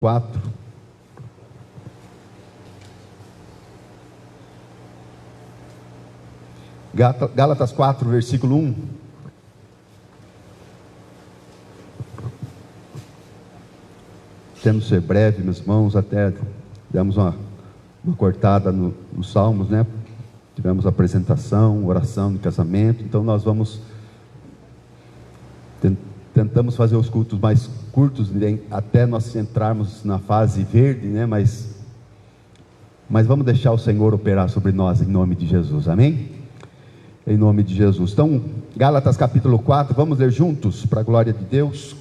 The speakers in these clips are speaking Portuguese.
4. Gálatas 4, versículo 1. Tendo ser breve, meus irmãos, até demos uma cortada nos salmos, né? Tivemos apresentação, oração de casamento. Então nós tentamos fazer os cultos mais curtos, até nós entrarmos na fase verde, né? Mas vamos deixar o Senhor operar sobre nós em nome de Jesus, amém? Em nome de Jesus. Então, Gálatas capítulo 4, vamos ler juntos, para a glória de Deus,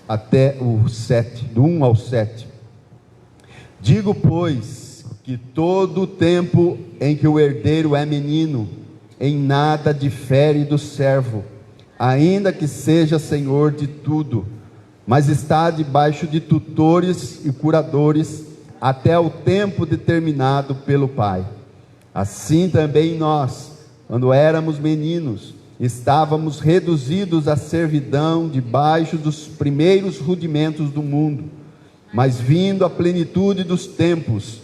até o 7, do 1 ao 7. Digo, pois, que todo o tempo em que o herdeiro é menino, em nada difere do servo, ainda que seja senhor de tudo, mas está debaixo de tutores e curadores, até o tempo determinado pelo Pai. Assim também nós, quando éramos meninos, estávamos reduzidos à servidão debaixo dos primeiros rudimentos do mundo. Mas vindo a plenitude dos tempos,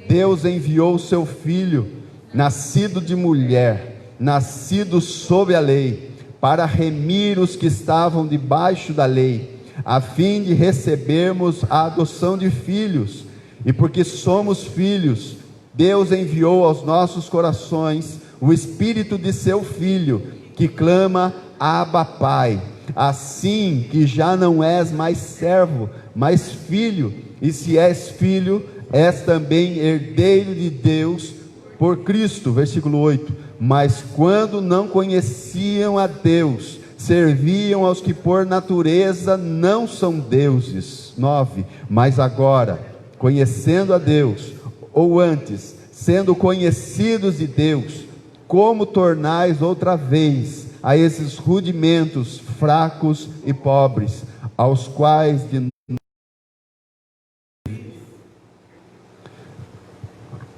Deus enviou o seu Filho, nascido de mulher, nascido sob a lei, para remir os que estavam debaixo da lei, a fim de recebermos a adoção de filhos. E porque somos filhos, Deus enviou aos nossos corações o Espírito de seu Filho, que clama: Abba, Pai. Assim que já não és mais servo, mas filho, e se és filho, és também herdeiro de Deus por Cristo. Versículo 8. Mas quando não conheciam a Deus, serviam aos que por natureza não são deuses. 9. Mas agora, conhecendo a Deus, ou antes, sendo conhecidos de Deus, como tornais outra vez a esses rudimentos fracos e pobres, aos quais de...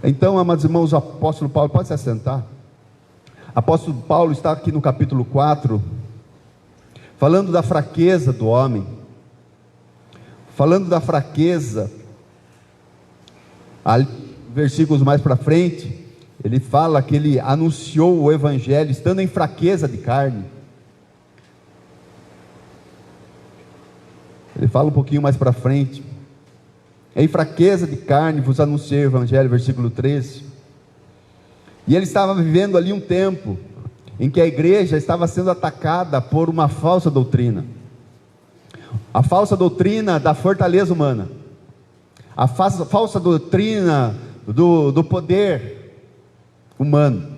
Então, amados irmãos, o apóstolo Paulo, pode se assentar. Apóstolo Paulo está aqui no capítulo 4, falando da fraqueza do homem, falando da fraqueza. Versículos mais para frente, ele fala que ele anunciou o evangelho estando em fraqueza de carne. Ele fala um pouquinho mais para frente: em fraqueza de carne vos anunciei o evangelho, versículo 13. E ele estava vivendo ali um tempo em que a igreja estava sendo atacada por uma falsa doutrina, a falsa doutrina da fortaleza humana, a falsa doutrina do poder humano.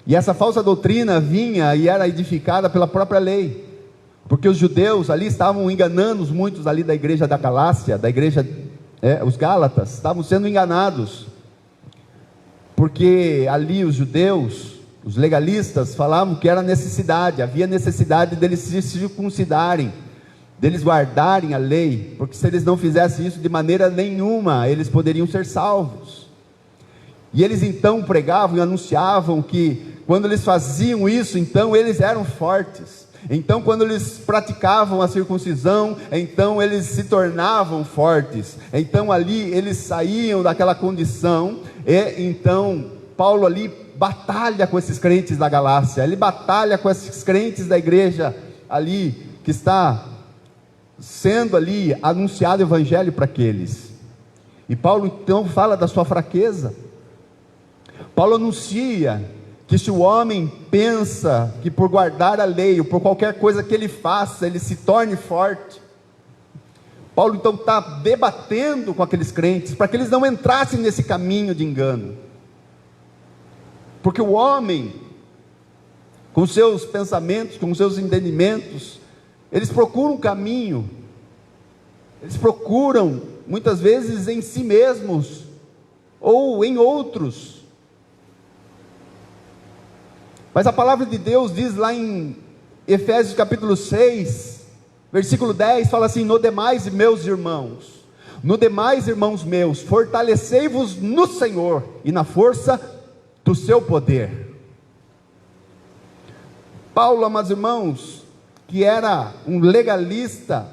E essa falsa doutrina vinha e era edificada pela própria lei, porque os judeus ali estavam enganando muitos ali da igreja da Galácia, da igreja, os Gálatas, estavam sendo enganados, porque ali os judeus, os legalistas, falavam que era necessidade, havia necessidade deles se circuncidarem, deles guardarem a lei, porque se eles não fizessem isso de maneira nenhuma, eles poderiam ser salvos. E eles então pregavam e anunciavam que quando eles faziam isso, então eles eram fortes. Então quando eles praticavam a circuncisão, então eles se tornavam fortes. Então ali eles saíam daquela condição. E então Paulo ali batalha com esses crentes da Galácia, ele batalha com esses crentes da igreja ali, que está sendo ali anunciado o evangelho para aqueles. E Paulo então fala da sua fraqueza. Paulo anuncia que se o homem pensa que por guardar a lei, ou por qualquer coisa que ele faça, ele se torne forte, Paulo então está debatendo com aqueles crentes, para que eles não entrassem nesse caminho de engano, porque o homem, com seus pensamentos, com seus entendimentos, eles procuram um caminho, eles procuram muitas vezes em si mesmos, ou em outros. Mas a palavra de Deus diz lá em Efésios capítulo 6, versículo 10, fala assim: no demais, meus irmãos, no demais, irmãos meus, fortalecei-vos no Senhor e na força do seu poder. Paulo, amados irmãos, que era um legalista,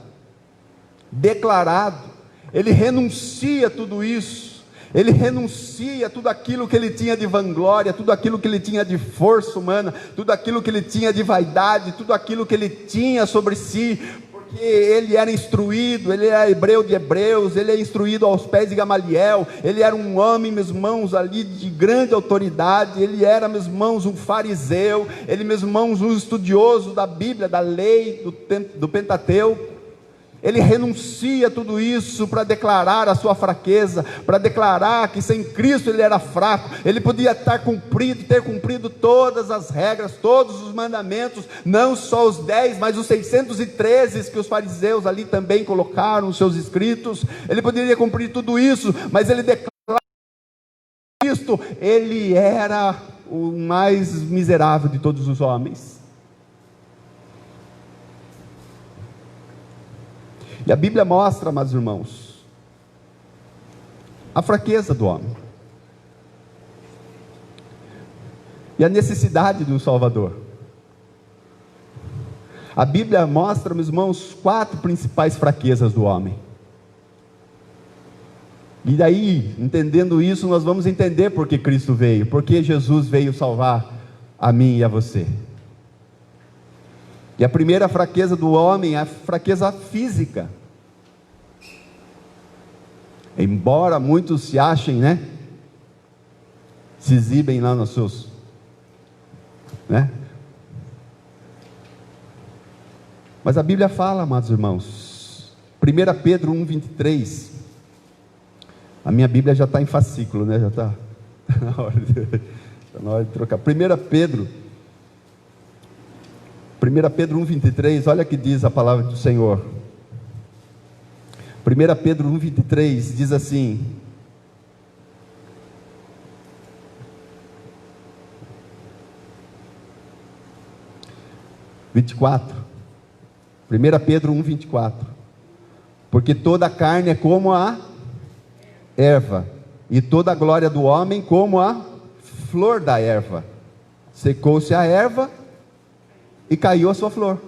declarado. Ele renuncia tudo isso, ele renuncia tudo aquilo que ele tinha de vanglória, tudo aquilo que ele tinha de força humana, tudo aquilo que ele tinha de vaidade, tudo aquilo que ele tinha sobre si, porque ele era instruído, ele era hebreu de hebreus, ele é instruído aos pés de Gamaliel, ele era um homem, meus irmãos, ali de grande autoridade, ele era, meus irmãos, um fariseu, ele, meus irmãos, um estudioso da Bíblia, da lei, do Pentateuco. Ele renuncia tudo isso para declarar a sua fraqueza, para declarar que sem Cristo ele era fraco. Ele podia ter cumprido todas as regras, todos os mandamentos, não só os 10, mas os 613 que os fariseus ali também colocaram nos seus escritos. Ele poderia cumprir tudo isso, mas ele declara que Cristo, ele era o mais miserável de todos os homens. E a Bíblia mostra, meus irmãos, a fraqueza do homem e a necessidade do Salvador. A Bíblia mostra, meus irmãos, 4 principais fraquezas do homem. E daí, entendendo isso, nós vamos entender por que Cristo veio, porque Jesus veio salvar a mim e a você. E a primeira fraqueza do homem é a fraqueza física. Embora muitos se achem, né? Se exibem lá nos seus, né? Mas a Bíblia fala, amados irmãos, 1 Pedro 1,23. A minha Bíblia já está em fascículo, né? Já está na hora de trocar. 1 Pedro 1,23, olha que diz a palavra do Senhor. 1 Pedro 1,23 diz assim: (24) 1 Pedro 1,24: porque toda a carne é como a erva, e toda a glória do homem como a flor da erva. Secou-se a erva e caiu a sua flor.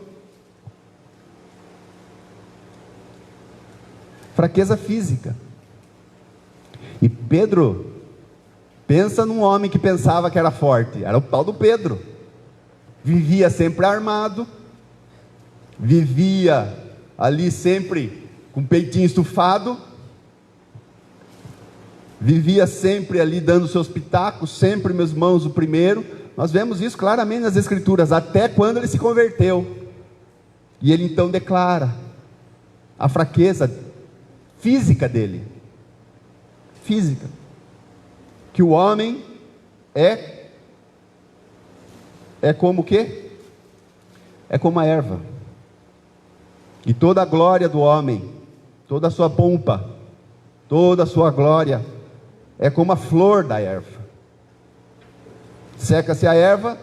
Fraqueza física. E Pedro, pensa num homem que pensava que era forte, era o tal do Pedro. Vivia sempre armado, vivia ali sempre com o peitinho estufado, vivia sempre ali dando seus pitacos, sempre, meus irmãos, o primeiro. Nós vemos isso claramente nas Escrituras, até quando ele se converteu. E ele então declara a fraqueza física dele. Física. Que o homem é como o quê? É como a erva. E toda a glória do homem, toda a sua pompa, toda a sua glória, é como a flor da erva. Seca-se a erva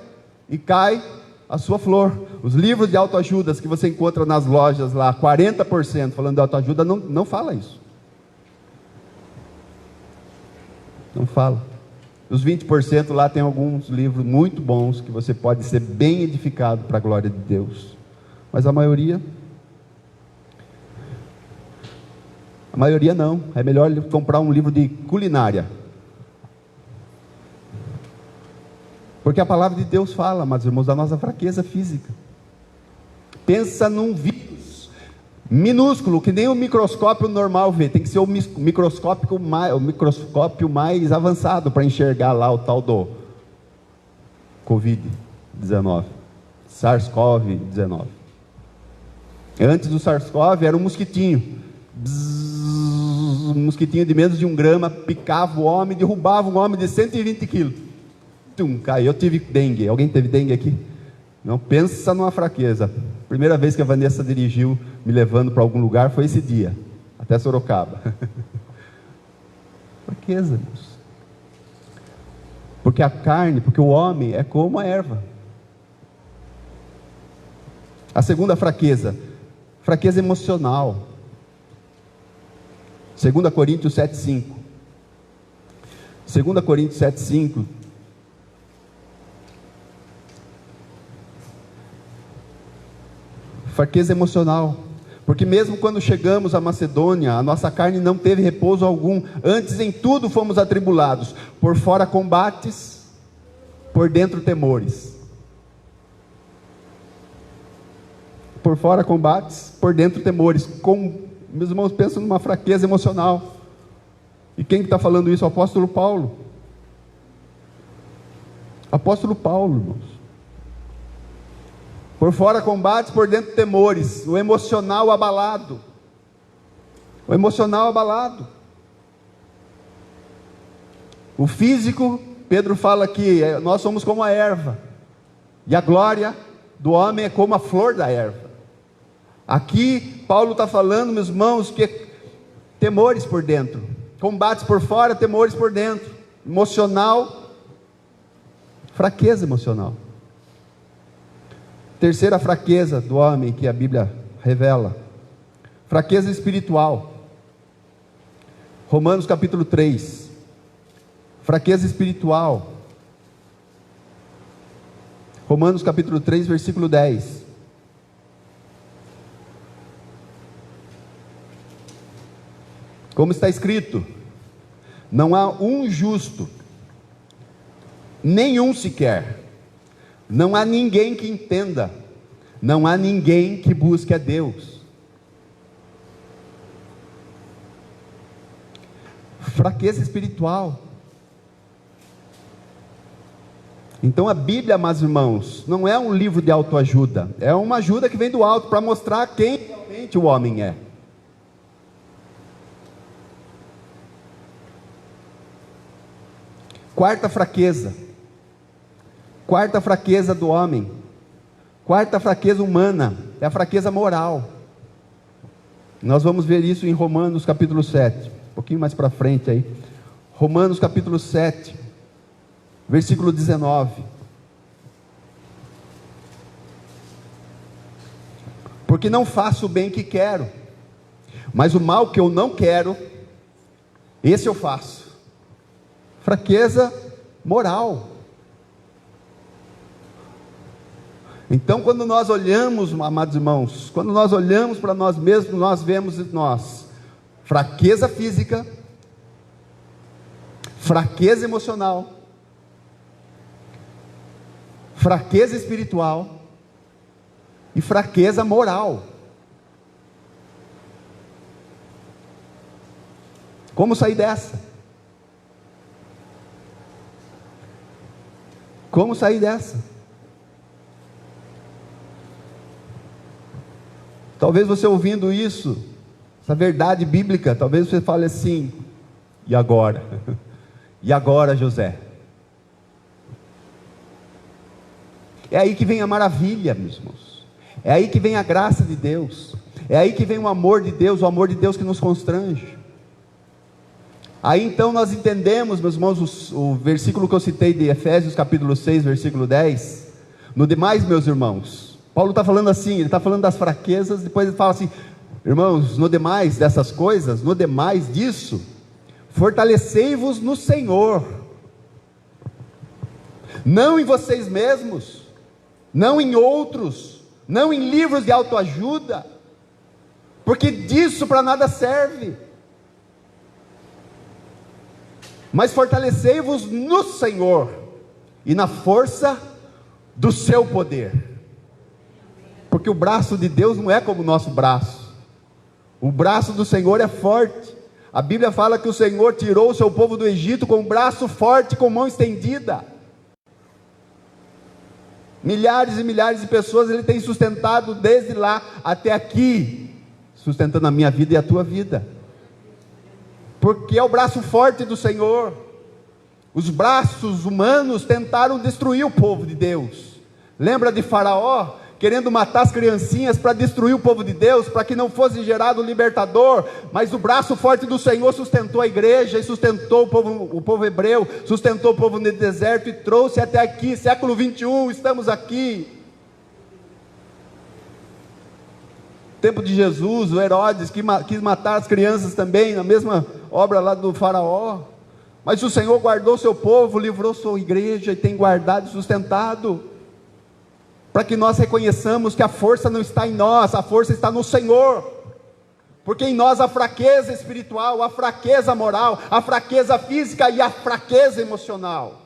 e cai a sua flor. Os livros de autoajudas que você encontra nas lojas lá, 40% falando de autoajuda, não fala isso. Não fala. Os 20% lá tem alguns livros muito bons, que você pode ser bem edificado para a glória de Deus. Mas a maioria não. É melhor comprar um livro de culinária. Porque a palavra de Deus fala, meus irmãos, da nossa fraqueza física. Pensa num vírus minúsculo, que nem o microscópio normal vê. Tem que ser o microscópio mais avançado para enxergar lá o tal do Covid-19, SARS-CoV-19. Antes do SARS-CoV era um mosquitinho. Um mosquitinho de menos de 1 grama, picava o homem, derrubava um homem de 120 quilos. Caiu. Eu tive dengue. Alguém teve dengue aqui? Não, pensa numa fraqueza. Primeira vez que a Vanessa dirigiu me levando para algum lugar foi esse dia, até Sorocaba. Fraqueza, Deus. Porque a carne, porque o homem é como a erva. A segunda fraqueza, fraqueza emocional. 2 Coríntios 7,5. 2 Coríntios 7,5. Fraqueza emocional. Porque mesmo quando chegamos à Macedônia, a nossa carne não teve repouso algum. Antes em tudo fomos atribulados, por fora combates, por dentro temores. Por fora combates, por dentro temores. Meus irmãos, pensam numa fraqueza emocional. E quem está falando isso? O apóstolo Paulo. Apóstolo Paulo, irmãos. Por fora combates, por dentro temores. O emocional abalado. O emocional abalado. O físico, Pedro fala que nós somos como a erva, e a glória do homem é como a flor da erva. Aqui Paulo está falando, meus irmãos, que temores por dentro, combates por fora, temores por dentro, emocional, fraqueza emocional. Terceira fraqueza do homem que a Bíblia revela, fraqueza espiritual. Romanos capítulo 3, fraqueza espiritual. Romanos capítulo 3, versículo 10. Como está escrito: não há um justo, nenhum sequer. Não há ninguém que entenda, não há ninguém que busque a Deus. Fraqueza espiritual. Então a Bíblia, amados irmãos, não é um livro de autoajuda, é uma ajuda que vem do alto para mostrar quem realmente o homem é. Quarta fraqueza do homem, quarta fraqueza humana, é a fraqueza moral. Nós vamos ver isso em Romanos capítulo 7, um pouquinho mais para frente aí. Romanos capítulo 7, versículo 19. Porque não faço o bem que quero, mas o mal que eu não quero, esse eu faço. Fraqueza moral. Então, quando nós olhamos, amados irmãos, quando nós olhamos para nós mesmos, nós vemos em nós fraqueza física, fraqueza emocional, fraqueza espiritual e fraqueza moral. Como sair dessa? Como sair dessa? Talvez você ouvindo isso, essa verdade bíblica, talvez você fale assim: e agora? E agora, José? É aí que vem a maravilha, meus irmãos. É aí que vem a graça de Deus. É aí que vem o amor de Deus, o amor de Deus que nos constrange. Aí então nós entendemos, meus irmãos, o versículo que eu citei de Efésios capítulo 6, versículo 10. No demais, meus irmãos, Paulo está falando assim, ele está falando das fraquezas, depois ele fala assim: irmãos, no demais dessas coisas, no demais disso, fortalecei-vos no Senhor, não em vocês mesmos, não em outros, não em livros de autoajuda, porque disso para nada serve. Mas fortalecei-vos no Senhor e na força do seu poder, porque o braço de Deus não é como o nosso braço. O braço do Senhor é forte. A Bíblia fala que o Senhor tirou o seu povo do Egito com um braço forte, com mão estendida. Milhares e milhares de pessoas Ele tem sustentado desde lá até aqui, sustentando a minha vida e a tua vida, porque é o braço forte do Senhor. Os braços humanos tentaram destruir o povo de Deus. Lembra de Faraó, querendo matar as criancinhas para destruir o povo de Deus, para que não fosse gerado o libertador? Mas o braço forte do Senhor sustentou a igreja, e sustentou o povo hebreu, sustentou o povo no deserto, e trouxe até aqui, século 21, estamos aqui. Tempo de Jesus, o Herodes que quis matar as crianças também, na mesma obra lá do Faraó, mas o Senhor guardou seu povo, livrou sua igreja, e tem guardado e sustentado, para que nós reconheçamos que a força não está em nós, a força está no Senhor. Porque em nós a fraqueza espiritual, a fraqueza moral, a fraqueza física e a fraqueza emocional.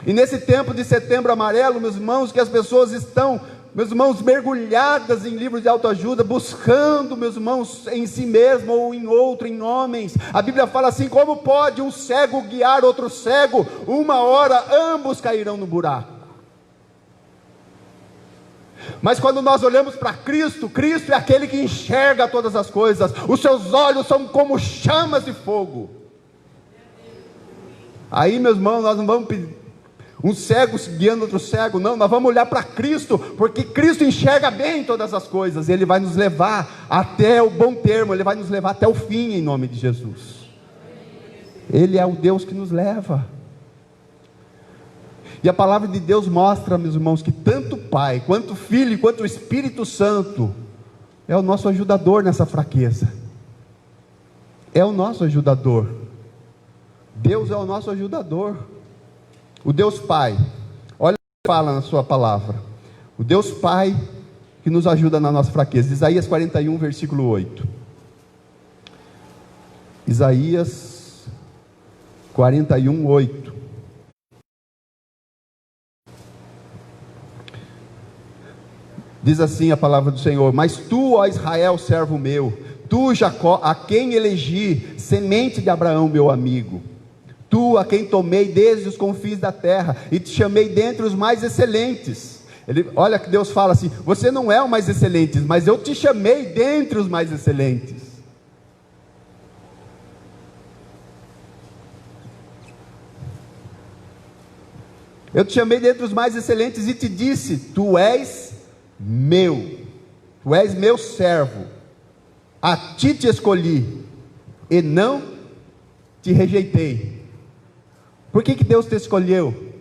E nesse tempo de Setembro Amarelo, meus irmãos, que as pessoas estão, meus irmãos, mergulhadas em livros de autoajuda, buscando, meus irmãos, em si mesmo ou em outro, em homens. A Bíblia fala assim: como pode um cego guiar outro cego? Uma hora ambos cairão no buraco. Mas quando nós olhamos para Cristo, Cristo é aquele que enxerga todas as coisas. Os seus olhos são como chamas de fogo. Aí, meus irmãos, nós não vamos pedir um cego guiando outro cego, não, nós vamos olhar para Cristo, porque Cristo enxerga bem todas as coisas, Ele vai nos levar até o bom termo, Ele vai nos levar até o fim, em nome de Jesus. Ele é o Deus que nos leva. E a palavra de Deus mostra, meus irmãos, que tanto o Pai, quanto o Filho, quanto o Espírito Santo, é o nosso ajudador nessa fraqueza, é o nosso ajudador. Deus é o nosso ajudador. O Deus Pai, olha o que fala na sua palavra, o Deus Pai que nos ajuda na nossa fraqueza. Isaías 41, versículo 8. Isaías 41, 8. Diz assim a palavra do Senhor: mas tu, ó Israel, servo meu, tu, Jacó, a quem elegi, semente de Abraão, meu amigo, tu, a quem tomei desde os confins da terra, e te chamei dentre os mais excelentes. Olha que Deus fala assim: você não é o mais excelente, mas eu te chamei dentre os mais excelentes. Eu te chamei dentre os mais excelentes e te disse: tu és meu servo, a ti te escolhi, e não te rejeitei. Por que Deus te escolheu?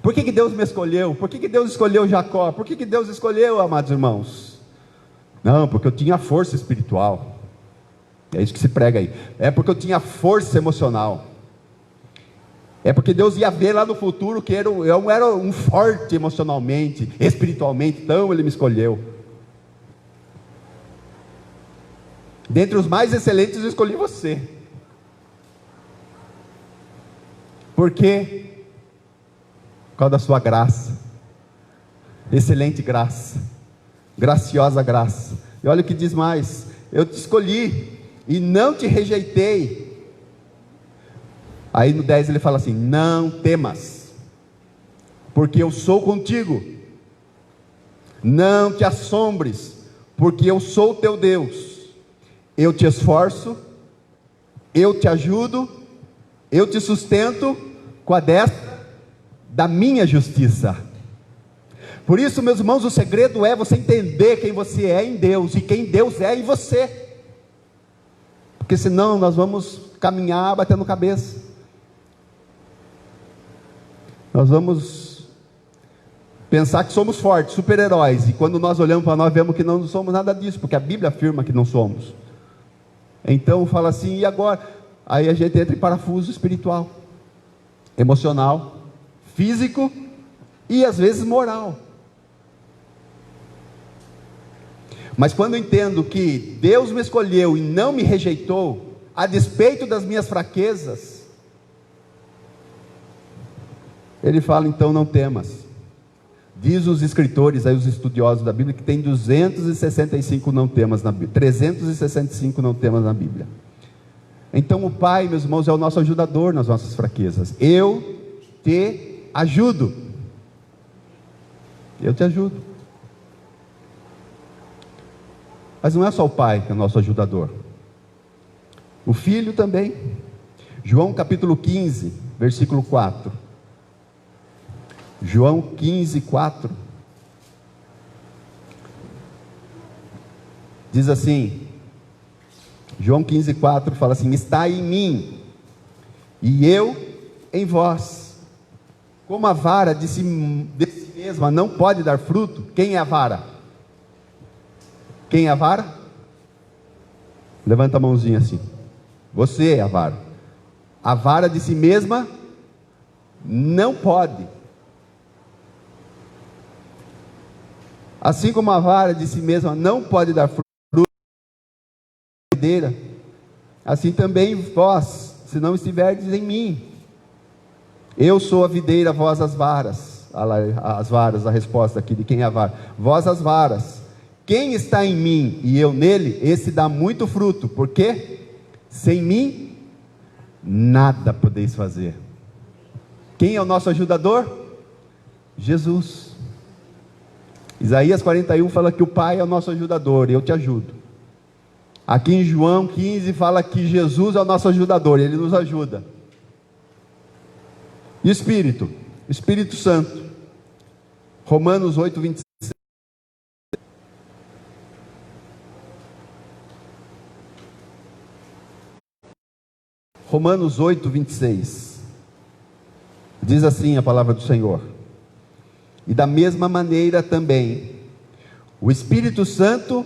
Por que Deus me escolheu? Por que Deus escolheu Jacó? Por que Deus escolheu, amados irmãos? Não, porque eu tinha força espiritual. É isso que se prega aí. É porque eu tinha força emocional. É porque Deus ia ver lá no futuro que eu era um forte emocionalmente, espiritualmente, então Ele me escolheu. Dentre os mais excelentes eu escolhi você. Por quê? Por causa da sua graça, excelente graça, graciosa graça. E olha o que diz mais: eu te escolhi e não te rejeitei. Aí no 10 ele fala assim: não temas, porque eu sou contigo. Não te assombres, porque eu sou o teu Deus. Eu te esforço, eu te ajudo, eu te sustento com a destra da minha justiça. Por isso, meus irmãos, o segredo é você entender quem você é em Deus e quem Deus é em você, porque senão nós vamos caminhar batendo cabeça. Nós vamos pensar que somos fortes, super-heróis, e quando nós olhamos para nós, vemos que não somos nada disso, porque a Bíblia afirma que não somos. Então fala assim: e agora? Aí a gente entra em parafuso espiritual, emocional, físico e às vezes moral. Mas quando eu entendo que Deus me escolheu e não me rejeitou, a despeito das minhas fraquezas, Ele fala: então não temas. Diz os escritores, aí os estudiosos da Bíblia, que tem 265 não temas na Bíblia, 365 não temas na Bíblia. Então o Pai, meus irmãos, é o nosso ajudador nas nossas fraquezas. Eu te ajudo. Eu te ajudo. Mas não é só o Pai que é o nosso ajudador. O Filho também. João capítulo 15, versículo 4. João 15, 4. Diz assim, João 15, 4 fala assim: está em mim, e eu em vós. Como a vara de si mesma não pode dar fruto, quem é a vara? Quem é a vara? Levanta a mãozinha assim. Você é a vara. A vara de si mesma não pode. Assim como a vara de si mesma não pode dar videira, assim também vós, se não estiverdes em mim. Eu sou a videira, vós as varas. As varas, a resposta aqui de quem é a vara. Vós as varas. Quem está em mim e eu nele, esse dá muito fruto, porque sem mim nada podeis fazer. Quem é o nosso ajudador? Jesus. Isaías 41 fala que o Pai é o nosso ajudador, e eu te ajudo. Aqui em João 15 fala que Jesus é o nosso ajudador, ele nos ajuda. E Espírito? Espírito Santo. Romanos 8, 26. Romanos 8, 26. Diz assim a palavra do Senhor: e da mesma maneira também, o Espírito Santo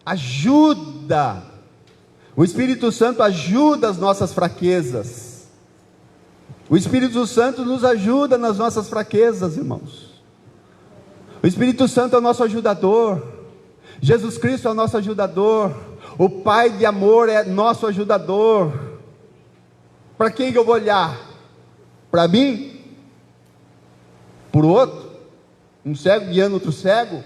ajuda. O Espírito Santo ajuda as nossas fraquezas. O Espírito Santo nos ajuda nas nossas fraquezas, irmãos. O Espírito Santo é o nosso ajudador. Jesus Cristo é o nosso ajudador. O Pai de amor é nosso ajudador. Para quem eu vou olhar? Para mim? Para o outro? Um cego guiando outro cego?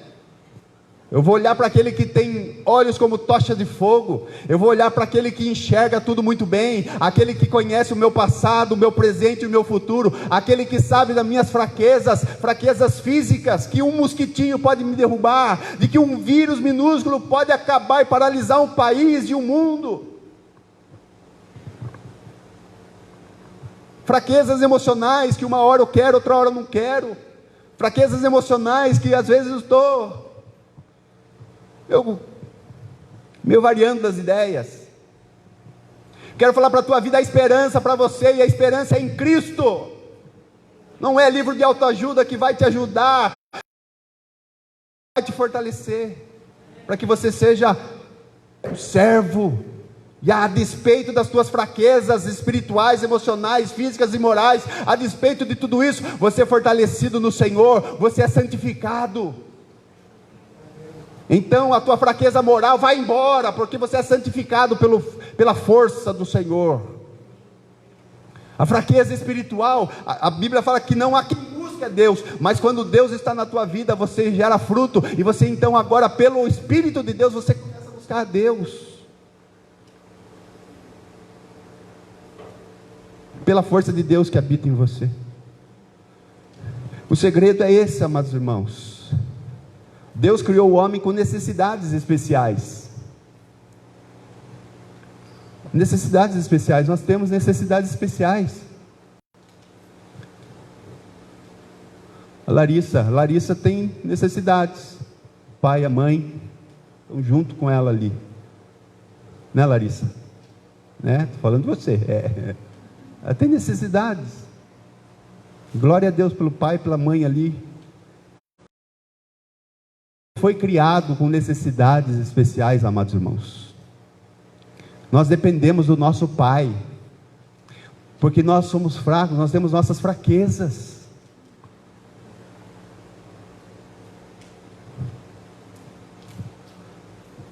Eu vou olhar para aquele que tem olhos como tocha de fogo. Eu vou olhar para aquele que enxerga tudo muito bem, aquele que conhece o meu passado, o meu presente e o meu futuro, aquele que sabe das minhas fraquezas, fraquezas físicas, que um mosquitinho pode me derrubar, de que um vírus minúsculo pode acabar e paralisar um país e um mundo. Fraquezas emocionais que uma hora eu quero, outra hora eu não quero. Fraquezas emocionais que às vezes eu estou meio variando das ideias. Quero falar para a tua vida a esperança para você, e a esperança é em Cristo. Não é livro de autoajuda que vai te ajudar, vai te fortalecer, para que você seja um servo, e a despeito das tuas fraquezas espirituais, emocionais, físicas e morais, a despeito de tudo isso, você é fortalecido no Senhor, você é santificado. Então a tua fraqueza moral vai embora, porque você é santificado pela força do Senhor. A fraqueza espiritual, a Bíblia fala que não há quem busque a Deus, mas quando Deus está na tua vida, você gera fruto, e você então agora pelo Espírito de Deus, você começa a buscar a Deus. Pela força de Deus que habita em você. O segredo é esse, amados irmãos. Deus criou o homem com necessidades especiais. Necessidades especiais, nós temos necessidades especiais. A Larissa tem necessidades. O pai e a mãe estão junto com ela ali. Né, Larissa? Né? Estou falando de você. Ela tem necessidades. Glória a Deus pelo pai e pela mãe ali. Foi criado com necessidades especiais, amados irmãos. Nós dependemos do nosso pai, porque nós somos fracos, nós temos nossas fraquezas.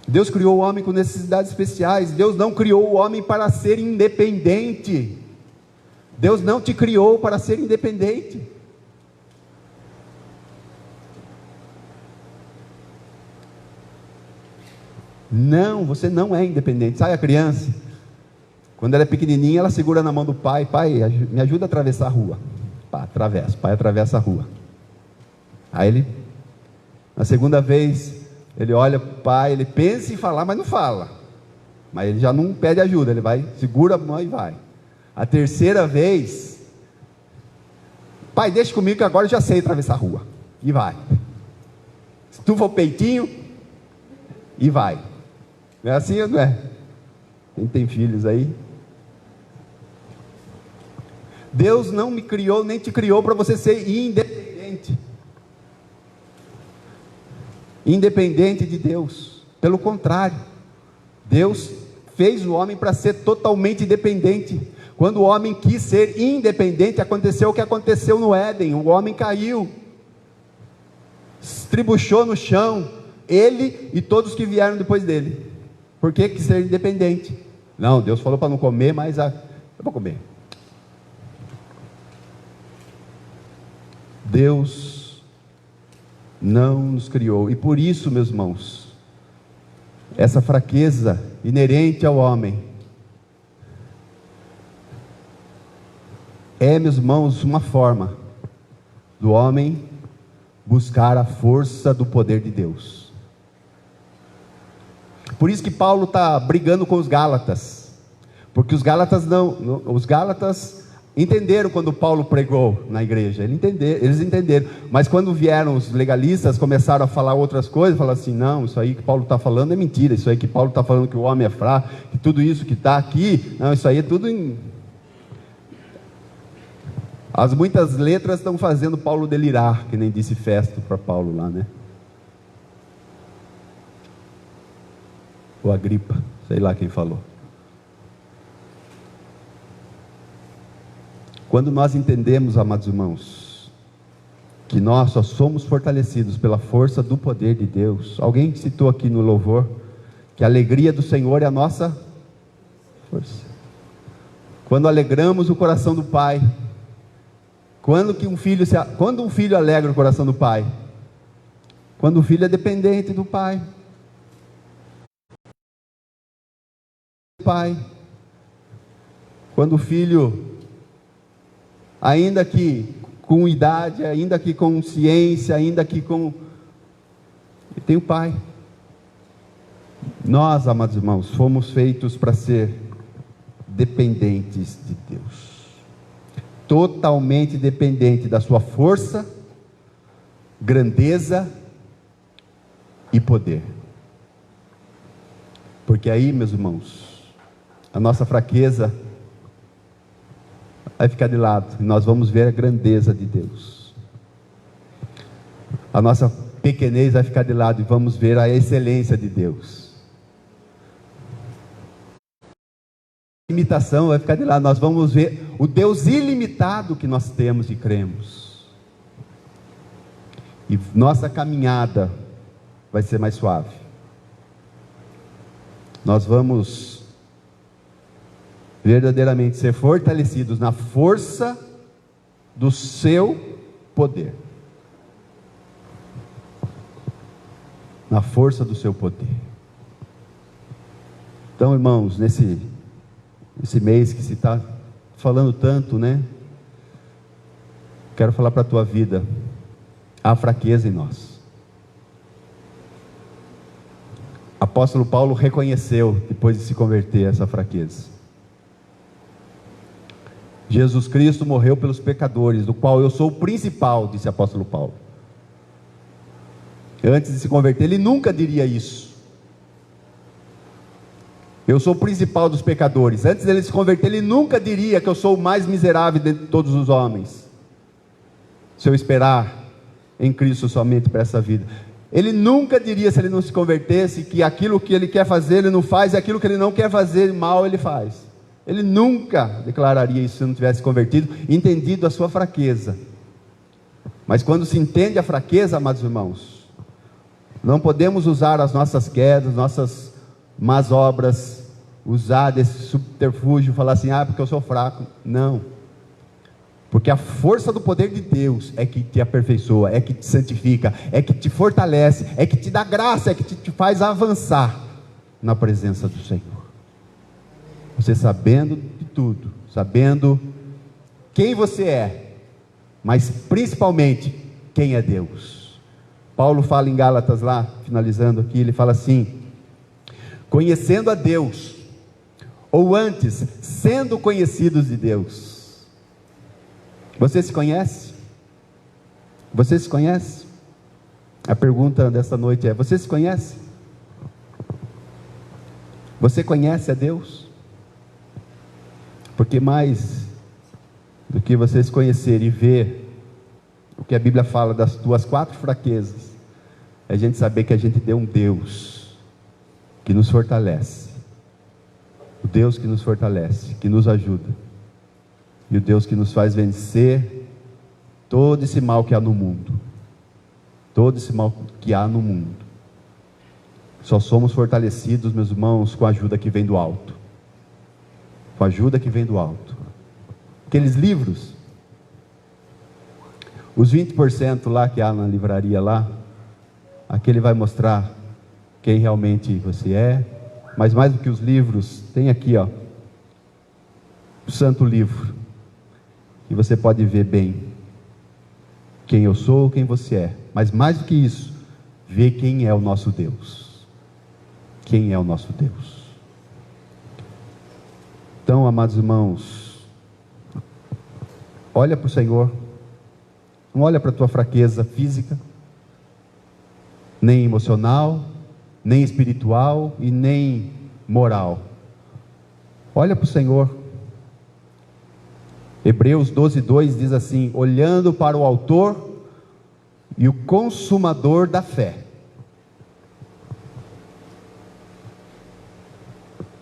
Deus criou o homem com necessidades especiais. Deus não criou o homem para ser independente. Deus não te criou para ser independente. Não, você não é independente. Sabe a criança? Quando ela é pequenininha, ela segura na mão do pai. Pai, me ajuda a atravessar a rua. Pá, atravessa. Pai atravessa a rua. Aí ele, na segunda vez, ele olha para o pai, ele pensa em falar, mas não fala. Mas ele já não pede ajuda, ele vai, segura a mão e vai. A terceira vez, pai, deixa comigo que agora eu já sei atravessar a rua. E vai. Estufa o peitinho e vai. Não é assim ou não é? Quem tem filhos aí? Deus não me criou, nem te criou para você ser independente. Independente de Deus. Pelo contrário, Deus fez o homem para ser totalmente dependente. Quando o homem quis ser independente, aconteceu o que aconteceu no Éden. O homem caiu, estribuchou no chão, ele e todos que vieram depois dele. Por que ser independente? Não, Deus falou para não comer, mas eu vou comer. Deus não nos criou, e por isso, meus irmãos, essa fraqueza inerente ao homem é, meus irmãos, uma forma do homem buscar a força do poder de Deus. Por isso que Paulo está brigando com os Gálatas, porque os Gálatas entenderam quando Paulo pregou na igreja, eles entenderam, mas quando vieram os legalistas, começaram a falar outras coisas, falaram assim, não, isso aí que Paulo está falando é mentira, isso aí que Paulo está falando que o homem é fraco, que tudo isso que está aqui, não, isso aí é tudo As muitas letras estão fazendo Paulo delirar, que nem disse Festo para Paulo lá, né? Ou Agripa, sei lá quem falou. Quando nós entendemos, amados irmãos, que nós só somos fortalecidos pela força do poder de Deus. Alguém citou aqui no louvor que a alegria do Senhor é a nossa força. Quando alegramos o coração do Pai, quando um filho alegra o coração do Pai? Quando o filho é dependente do Pai. Quando o filho, ainda que com idade, ainda que com ciência, ainda que com... ele tem o Pai. Nós, amados irmãos, fomos feitos para ser dependentes de Deus. Totalmente dependente da sua força, grandeza e poder. Porque aí, meus irmãos, a nossa fraqueza vai ficar de lado, e nós vamos ver a grandeza de Deus. A nossa pequenez vai ficar de lado, e vamos ver a excelência de Deus. A limitação vai ficar de lado, nós vamos ver o Deus ilimitado que nós temos e cremos. E nossa caminhada vai ser mais suave. Nós vamos verdadeiramente ser fortalecidos na força do seu poder. Na força do seu poder. Então, irmãos, nesse mês que se está falando tanto, né? Quero falar para a tua vida, há fraqueza em nós. Apóstolo Paulo reconheceu, depois de se converter, essa fraqueza. Jesus Cristo morreu pelos pecadores, do qual eu sou o principal, disse o apóstolo Paulo. Antes de se converter, ele nunca diria isso. Eu sou o principal dos pecadores. Antes dele se converter, ele nunca diria que eu sou o mais miserável de todos os homens, se eu esperar em Cristo somente para essa vida. Ele nunca diria, se ele não se convertesse, que aquilo que ele quer fazer ele não faz, e aquilo que ele não quer fazer mal ele faz. Ele nunca declararia isso se não tivesse convertido, entendido a sua fraqueza. Mas quando se entende a fraqueza, amados irmãos, não podemos usar as nossas quedas, nossas más obras, usar desse subterfúgio, falar assim, porque eu sou fraco. Não, porque a força do poder de Deus é que te aperfeiçoa, é que te santifica, é que te fortalece, é que te dá graça, é que te faz avançar na presença do Senhor. Você sabendo de tudo, sabendo quem você é, mas principalmente quem é Deus. Paulo fala em Gálatas lá, finalizando aqui, ele fala assim: conhecendo a Deus, ou antes, sendo conhecidos de Deus. Você se conhece? Você se conhece? A pergunta dessa noite é: você se conhece? Você conhece a Deus? Porque mais do que você se conhecer e ver o que a Bíblia fala das tuas 4 fraquezas, é a gente saber que a gente tem um Deus que nos fortalece, o Deus que nos fortalece, que nos ajuda, e o Deus que nos faz vencer todo esse mal que há no mundo, todo esse mal que há no mundo. Só somos fortalecidos, meus irmãos, com a ajuda que vem do alto. Com a ajuda que vem do alto. Aqueles livros, os 20% lá que há na livraria lá, aquele vai mostrar quem realmente você é. Mas mais do que os livros, tem aqui, ó, o Santo Livro, e você pode ver bem quem eu sou, quem você é. Mas mais do que isso, ver quem é o nosso Deus. Quem é o nosso Deus? Então, amados irmãos, olha para o Senhor. Não olha para a tua fraqueza física, nem emocional, nem espiritual e nem moral. Olha para o Senhor. Hebreus 12:2 diz assim: olhando para o autor e o consumador da fé,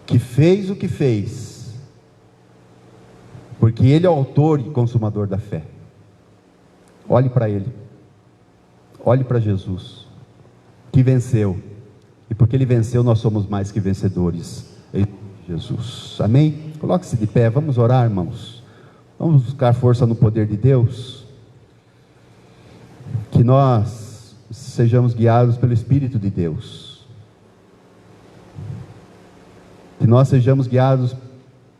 que fez o que fez, porque Ele é o autor e consumador da fé. Olhe para Ele, olhe para Jesus, que venceu, e porque Ele venceu, nós somos mais que vencedores em Jesus. Amém? Coloque-se de pé, vamos orar, irmãos. Vamos buscar força no poder de Deus. Que nós sejamos guiados pelo Espírito de Deus. Que nós sejamos guiados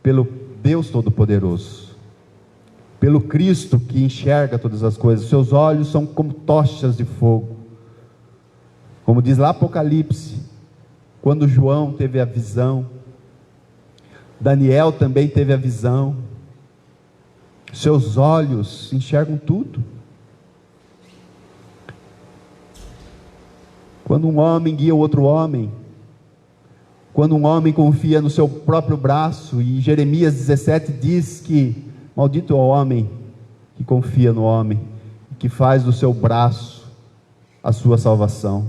pelo Deus Todo-Poderoso, pelo Cristo que enxerga todas as coisas. Seus olhos são como tochas de fogo, como diz lá Apocalipse, quando João teve a visão, Daniel também teve a visão. Seus olhos enxergam tudo. Quando um homem guia outro homem, quando um homem confia no seu próprio braço, e Jeremias 17 diz que maldito é o homem que confia no homem, que faz do seu braço a sua salvação.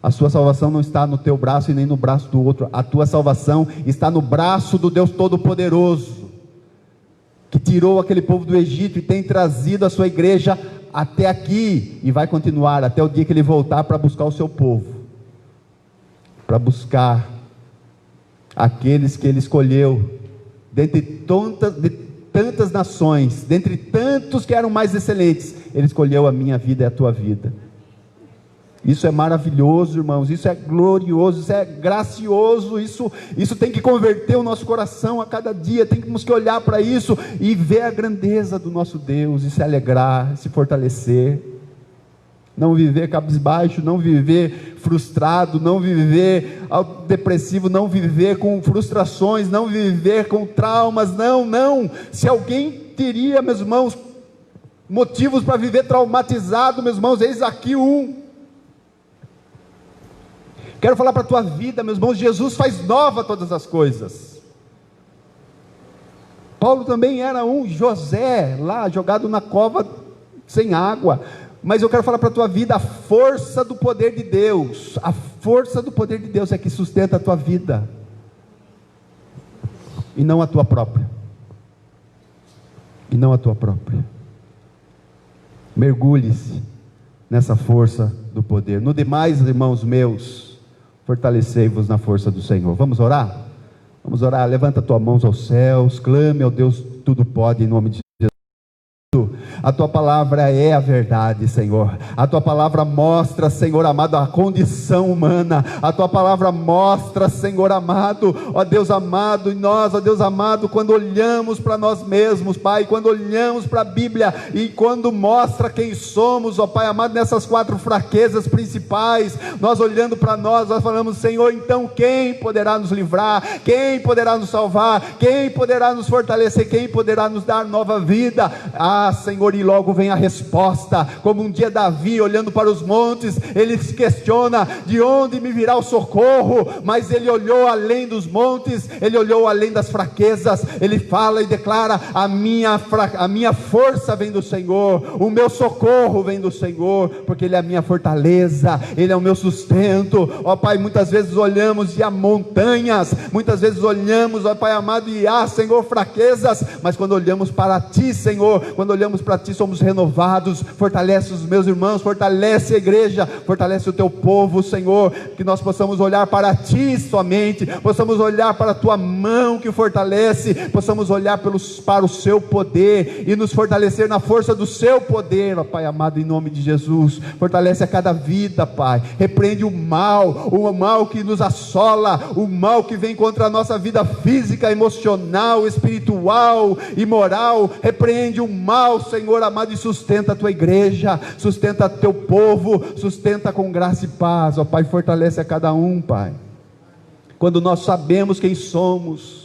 A sua salvação não está no teu braço e nem no braço do outro. A tua salvação está no braço do Deus Todo-Poderoso, que tirou aquele povo do Egito e tem trazido a sua igreja até aqui, e vai continuar até o dia que Ele voltar para buscar o seu povo, para buscar aqueles que Ele escolheu, dentre tantas nações, dentre tantos que eram mais excelentes, Ele escolheu a minha vida e a tua vida. Isso é maravilhoso, irmãos, isso é glorioso, isso é gracioso, isso tem que converter o nosso coração a cada dia. Temos que olhar para isso e ver a grandeza do nosso Deus, e se alegrar, se fortalecer, não viver cabisbaixo, não viver frustrado, não viver depressivo, não viver com frustrações, não viver com traumas. Não, se alguém teria, meus irmãos, motivos para viver traumatizado, meus irmãos, eis aqui um. Quero falar para a tua vida, meus irmãos, Jesus faz nova todas as coisas. Paulo também era um, José, lá jogado na cova sem água. Mas eu quero falar para a tua vida, a força do poder de Deus, a força do poder de Deus é que sustenta a tua vida, e não a tua própria, mergulhe-se nessa força do poder. No demais, irmãos meus, fortalecei-vos na força do Senhor. Vamos orar? Vamos orar. Levanta tuas mãos aos céus, clame ao Deus tudo pode, em nome de Jesus. A tua palavra é a verdade, Senhor. A tua palavra mostra, Senhor amado, a condição humana. A tua palavra mostra, Senhor amado, ó Deus amado, e nós, ó Deus amado, quando olhamos para nós mesmos, Pai, quando olhamos para a Bíblia e quando mostra quem somos, ó Pai amado, nessas 4 fraquezas principais, nós olhando para nós falamos: Senhor, então quem poderá nos livrar? Quem poderá nos salvar? Quem poderá nos fortalecer? Quem poderá nos dar nova vida? Ah, Senhor, e logo vem a resposta, como um dia Davi olhando para os montes, ele se questiona: de onde me virá o socorro? Mas ele olhou além dos montes, ele olhou além das fraquezas, ele fala e declara: a minha força vem do Senhor, o meu socorro vem do Senhor, porque Ele é a minha fortaleza, Ele é o meu sustento. Ó Pai, muitas vezes olhamos e há montanhas, muitas vezes olhamos, ó Pai amado, e há, Senhor, fraquezas, mas quando olhamos para Ti, Senhor, quando olhamos para Ti somos renovados. Fortalece os meus irmãos, fortalece a igreja, fortalece o Teu povo, Senhor, que nós possamos olhar para Ti somente, possamos olhar para a Tua mão que fortalece, possamos olhar para o Seu poder e nos fortalecer na força do Seu poder, ó Pai amado, em nome de Jesus. Fortalece a cada vida, Pai, repreende o mal que nos assola, o mal que vem contra a nossa vida física, emocional, espiritual e moral. Repreende o mal, Senhor amado, e sustenta a Tua igreja, sustenta Teu povo, sustenta com graça e paz, ó Pai, fortalece a cada um, Pai. Quando nós sabemos quem somos,